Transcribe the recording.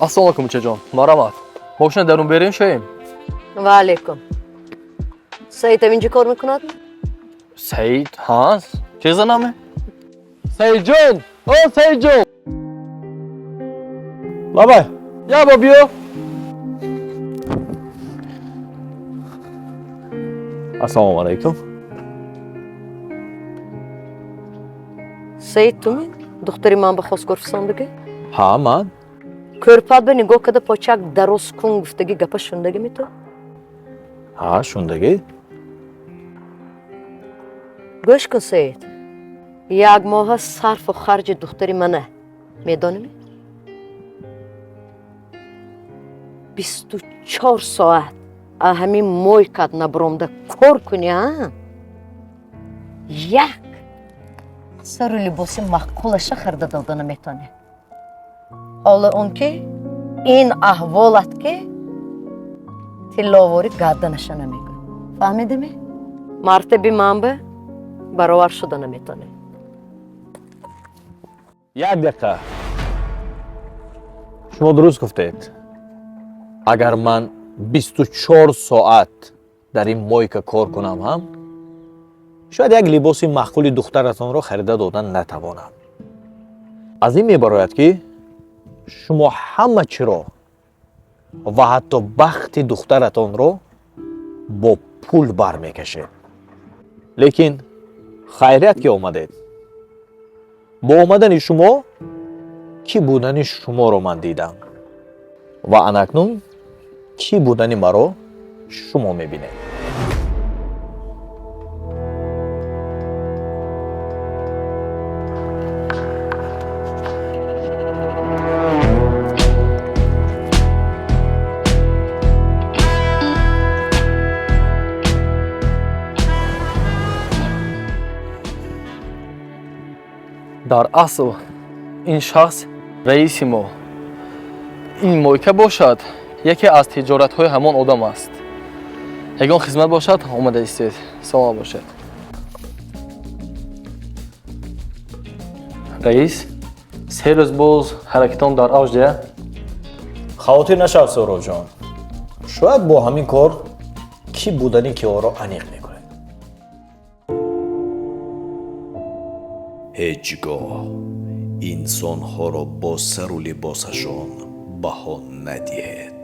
Ассалому алейкум чаҷон. Марамат. Мошина дарун берин шоим. Ва алейкум. Саид инҷа кор мекунад? Саид ҳаст? Чиза наме? Саидҷон! О, Саидҷон! Бабай, я ба биё. Ассалому алейкум. Саид туми? Духтари ман ба хост гуфтсондагӣ? Ҳа, ман. Көрпат ба нигоҳ када почак дароз кун гуфтагӣ гапа шундагӣ мету? Ҳа, шундагӣ. гӯш кун Саид. Як моҳа сарфу харҷи духтари мана медонӣ? 24 соат ҳамин мойкат набромда кор кунӣ, ҳа? Як сару либоси маъқулаша харида дода наметонӣ. ҳола он ки ин аҳволат ки тилловори гарданаша намекун. фаҳмидимӣ? мартаби манба баровар шуда наметонӣ. Як дақиқа. Шумо дуруст гуфтед. Агар ман 24 соат дар ин мойка кор кунам ҳам, шояд як либоси маъқули духтаратонро харида дода натавонам. аз ин мебарояд ки шумо ҳама чиро ва ҳатто бахти духтаратонро бо пул бармекашед. лекин хайрият ки омадед. бо омадани шумо кӣ будани шуморо ман дидам ва анакнун кӣ будани маро шумо мебинед. дар асл ин шахс раиси мо. ин мойка бошад яке аз тиҷоратҳои ҳамон одам аст. ягон хизмат бошад омада истед. салом бошад. раис, се рӯз боз ҳаракатон дар авҷа? хавотир нашав сӯровҷон. шояд бо ҳамин кор кӣ будани киҳоро аниқ мекунед. ҳеҷ гоҳ инсонҳоро бо сару либосашон баҳо надиҳед.